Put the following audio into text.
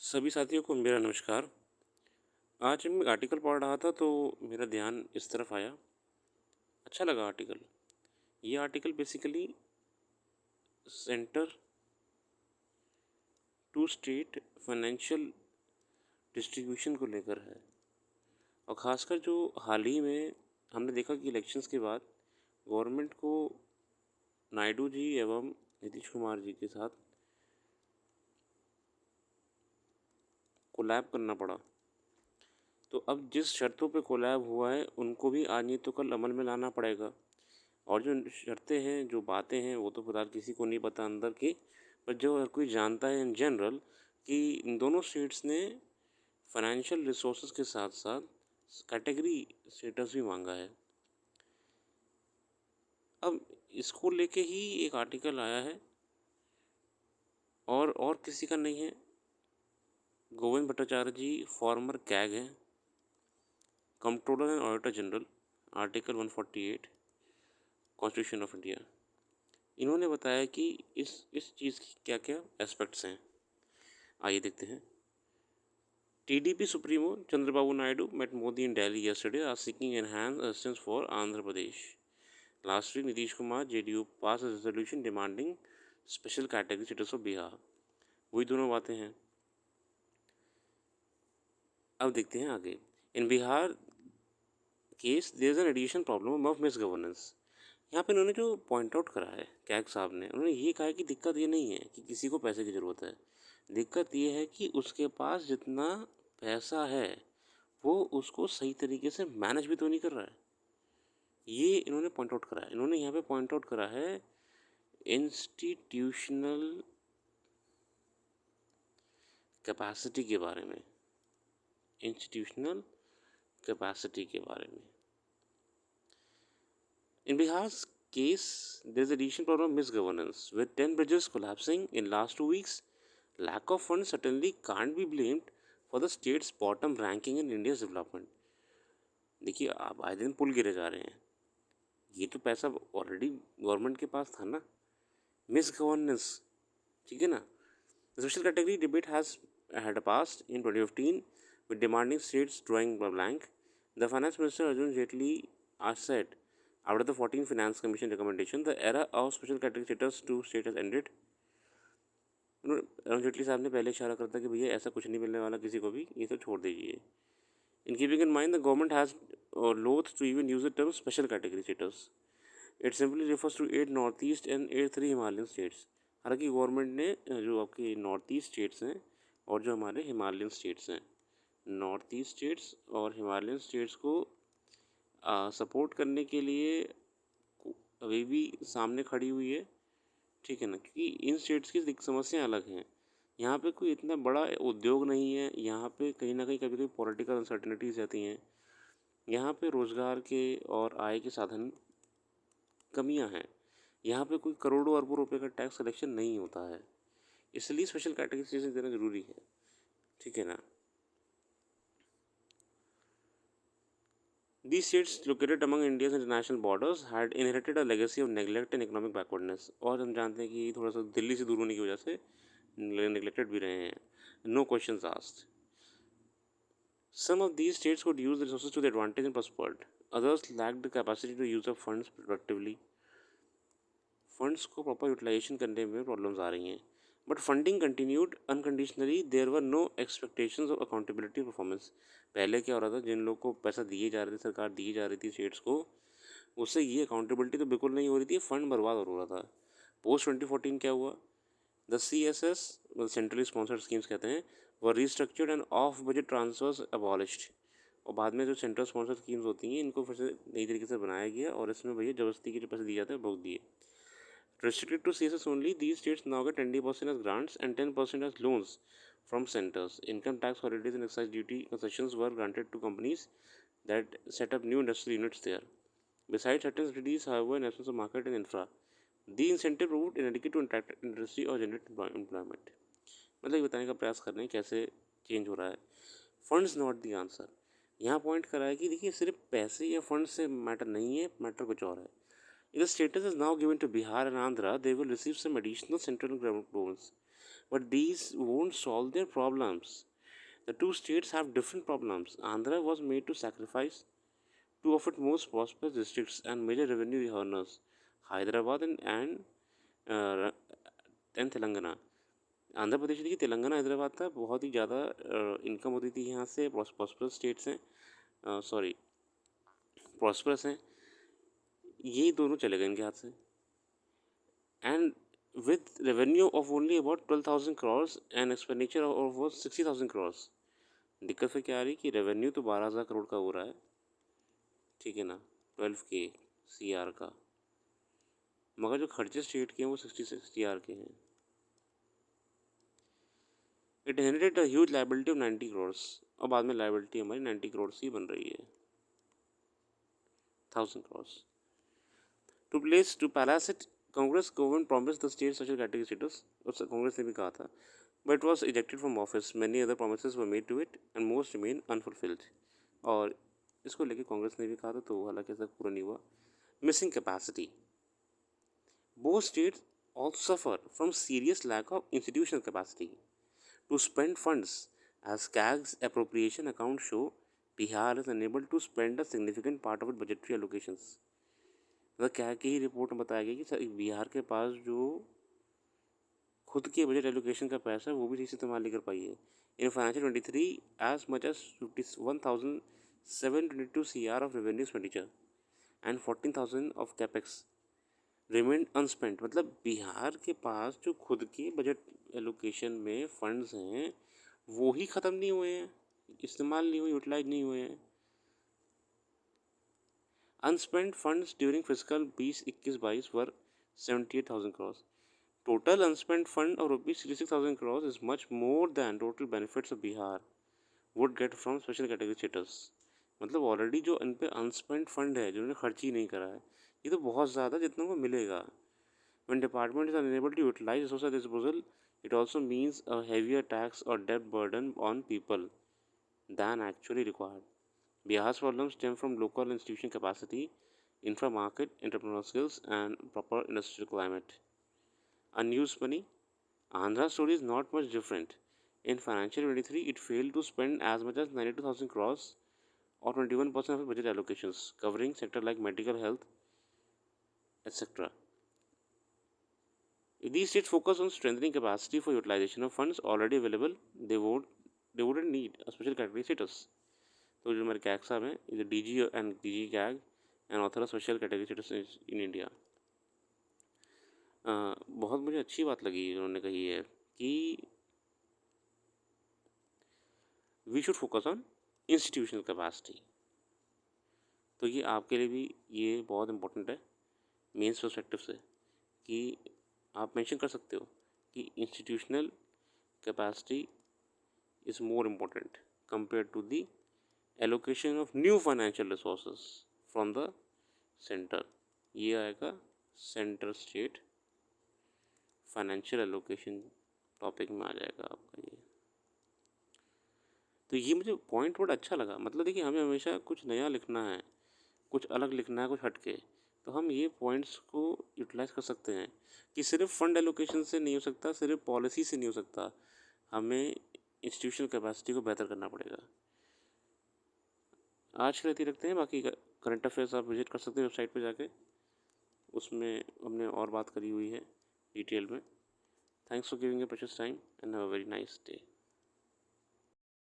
सभी साथियों को मेरा नमस्कार। आज मैं आर्टिकल पढ़ रहा था तो मेरा ध्यान इस तरफ आया। अच्छा लगा आर्टिकल। ये article basically centre to state financial distribution को लेकर है और ख़ासकर जो हाल ही में हमने देखा कि इलेक्शंस के बाद गवर्नमेंट को नायडू जी एवं नीतीश कुमार जी के साथ कोलैब करना पड़ा। तो अब जिस शर्तों पे कोलैब हुआ है उनको भी आज नहीं तो कल अमल में लाना पड़ेगा। और जो शर्तें हैं, जो बातें हैं, वो तो फिलहाल किसी को नहीं पता अंदर की, पर जो हर कोई जानता है इन जनरल कि इन दोनों स्टेट्स ने फाइनेंशियल रिसोर्सेज के साथ साथ कैटेगरी स्टेटस भी मांगा है। अब इसको लेके ही एक आर्टिकल आया है और किसी का नहीं है। गोविंद भट्टाचार्य जी फॉर्मर कैग हैं, controller and auditor general, article 148 constitution of India. इन्होंने बताया कि इस चीज़ की क्या क्या एस्पेक्ट्स हैं। आइए देखते हैं। TDP Supremo Chandrababu Naidu met Modi in Delhi yesterday are seeking enhanced assistance for Andhra Pradesh. Last week, Nitish Kumar JDU passed a resolution demanding special category status of Bihar. वही दोनों बातें हैं। अब देखते हैं आगे। In Bihar case there is an additional problem of misgovernance. यहाँ पे उन्होंने जो पॉइंट आउट करा है कैग साहब ने, उन्होंने ये कहा है कि दिक्कत ये नहीं है कि किसी को पैसे की ज़रूरत है। दिक्कत ये है कि उसके पास जितना पैसा है वो उसको सही तरीके से मैनेज भी तो नहीं कर रहा है। ये इन्होंने पॉइंट आउट करा है। इन्होंने यहाँ पे पॉइंट आउट करा है इंस्टीट्यूशनल कैपेसिटी के बारे में। इंस्टीट्यूशनल कैपेसिटी के बारे में। In Bihar's case, there is additional problem of misgovernance, with 10 bridges collapsing in last 2 weeks. Lack of funds certainly can't be blamed for the state's bottom ranking in India's development. देखिए, आप आए दिन पुल गिरे जा रहे हैं, ये तो पैसा ऑलरेडी गवर्नमेंट के पास था ना। मिस गवर्नेंस, ठीक है ना। The social category debate had passed in 2015 with demanding states drawing blank. The finance minister Arjun Jaitley said after the 14th Finance Commission recommendation, the era of special category status to state has ended. Arun Jaitley साहब ने पहले इशारा करता कि भैया ऐसा कुछ नहीं मिलने वाला किसी को भी, ये सब छोड़ दीजिए। In keeping in mind, the government has loathed to even use the term special category status. It simply refers to 8 Northeast and 3 Himalayan states. हालांकि गवर्नमेंट ने जो आपके नॉर्थ ईस्ट स्टेट्स हैं और जो हमारे हिमालयन स्टेट्स हैं, नॉर्थ ईस्ट स्टेट्स और हिमालयन स्टेट्स को सपोर्ट करने के लिए अभी भी सामने खड़ी हुई है, ठीक है ना। क्योंकि इन स्टेट्स की समस्याएं अलग हैं। यहाँ पे कोई इतना बड़ा उद्योग नहीं है। यहाँ पे कहीं ना कहीं कभी कभी पॉलिटिकल अनसर्टनिटीज़ रहती हैं। यहाँ पे रोज़गार के और आय के साधन कमियाँ हैं। यहाँ पे कोई करोड़ों अरबों रुपए का टैक्स कलेक्शन नहीं होता है, इसलिए स्पेशल कैटेगरी स्टेटस देना ज़रूरी है, ठीक है ना। These states located among India's international borders had inherited a legacy of neglect and economic backwardness. और हम जानते हैं कि थोड़ा सा दिल्ली से दूर होने की वजह से neglected भी रहे हैं। No questions asked. Some of these states could use the resources to their advantage and prospered. Others lacked the capacity to use the funds productively. Funds को प्रॉपर यूटिलाइजेशन करने में प्रॉब्लम्स आ रही हैं। But funding continued unconditionally, there were no expectations of accountability performance. पहले क्या हो रहा था, जिन लोग को पैसा दिए जा रहे थे, सरकार दिए जा रही थी स्टेट्स को, उससे ये अकाउंटेबिलिटी तो बिल्कुल नहीं हो रही थी, फंड बर्बाद हो रहा था। पोस्ट 2014 क्या हुआ, the CSS centrally sponsored schemes कहते हैं, were restructured and of budget transfers abolished. और बाद में जो सेंट्रल स्पॉन्सर्ड स्कीम्स होती हैं इनको फिर से नई तरीके से बनाया गया और इसमें भैया जबरदस्ती के जो पैसे दिए जाते हैं भोग दिए। Restricted to CSS only, these states now get 20% as grants and 10% as loans from centers. Income tax holidays and excise duty concessions were granted to companies that set up new industrial units there. Besides certain subsidies, however, in absence of market and infra, the incentive proved inadequate to attract industry or generate employment. मतलब ये बताने का प्रयास कर रहे हैं कैसे change हो रहा है। Funds not the answer. यहाँ पॉइंट करा है कि देखिए सिर्फ पैसे या फंड से मैटर नहीं है, मैटर कुछ और है। If the status is now given to Bihar and Andhra, they will receive some additional central government loans. but these won't solve their problems. The two states have different problems. Andhra was made to sacrifice two of its most prosperous districts and major revenue earners, Hyderabad uh, and Telangana. Andhra Pradesh देखिए, तेलंगाना हैदराबाद था, बहुत ही ज़्यादा income होती थी यहाँ से, prosperous states हैं, sorry prosperous हैं, ये दोनों चले गए इनके हाथ से. And with revenue of only about 12,000 crores and expenditure of over 60,000 crores. दिक्कत फिर क्या आ रही कि रेवेन्यू तो 12,000 करोड़ का हो रहा है, ठीक है ना, 12K CR का, मगर जो खर्चे स्टेट के हैं वो 66 CR के हैं. It inherited a huge liability of 90 crores, और बाद में लाइबिलिटी हमारी 90 crores ही बन रही है, 1,000 crores. To palace it, Congress government promise the state social category status, और कांग्रेस ने भी कहा था, but was ejected from office. Many other promise were made to it and most remain unfulfilled. और इसको लेके कांग्रेस ने भी कहा था, तो हालांकि ऐसा पूरा नहीं हुआ. Missing capacity. Both states also suffer from serious lack of institutional capacity to spend funds. As CAG's appropriation accounts show, Bihar is unable to spend a significant part of its budgetary allocations. मतलब CAG की ही report में बताया गया कि बिहार के पास जो खुद के बजट एलोकेशन का पैसा है वो भी ठीक से इस्तेमाल नहीं कर पाई है. In financial 23 as much as 51,722 CR of revenue expenditure and 14,000 of capex remained unspent. मतलब बिहार के पास जो खुद के बजट एलोकेशन में फंड्स हैं वो ही ख़त्म नहीं हुए हैं, इस्तेमाल नहीं हुए, यूटिलाइज नहीं हुए हैं. अनस्पेंट फंड्स ड्यूरिंग फिजिकल 2021-22 वर 78,000 crores. टोटल अनस्पेंट फंड और ₹66,000 crores is much more than total benefits of Bihar would get from special category status. मतलब ऑलरेडी जो इन पे अनस्पेंट फंड है, जिन्होंने खर्च ही नहीं करा है, ये तो बहुत ज़्यादा जितना को मिलेगा. When departments are unable to utilize resources disposal, it also means a heavier tax or debt burden on people than actually required. Bihar's problems stem from local institution capacity, infra-market, entrepreneurial skills, and proper industrial climate. Unused money. Andhra's story is not much different. In financial 23, it failed to spend as much as 92,000 crores or 21% of its budget allocations, covering sectors like medical, health, etc. If these states focus on strengthening capacity for utilization of funds already available, they wouldn't need a special category status. तो जो हमारे CAG साहब हैं, is DG and DG CAG and author of special category status in India. बहुत मुझे अच्छी बात लगी उन्होंने कही है कि we should focus on institutional capacity. तो ये आपके लिए भी ये बहुत इम्पोर्टेंट है मेंस पर्सपेक्टिव से, कि आप मेंशन कर सकते हो कि institutional capacity is more important compare to the allocation of new financial resources from the centre. ये आएगा centre state financial allocation topic में आ जाएगा आपका ये. तो ये मुझे पॉइंट बड़ा अच्छा लगा. मतलब देखिए, हमें हमेशा कुछ नया लिखना है, कुछ अलग लिखना है, कुछ हटके, तो हम ये पॉइंट्स को यूटिलाइज कर सकते हैं कि सिर्फ फंड एलोकेशन से नहीं हो सकता, सिर्फ पॉलिसी से नहीं हो सकता, हमें इंस्टीट्यूशनल कैपेसिटी को बेहतर करना पड़ेगा. आज के लिए रखते हैं, बाकी करंट अफेयर्स आप विजिट कर सकते हैं वेबसाइट पे जाके, उसमें हमने और बात करी हुई है डिटेल में. Thanks for giving a precious time and have a very nice day.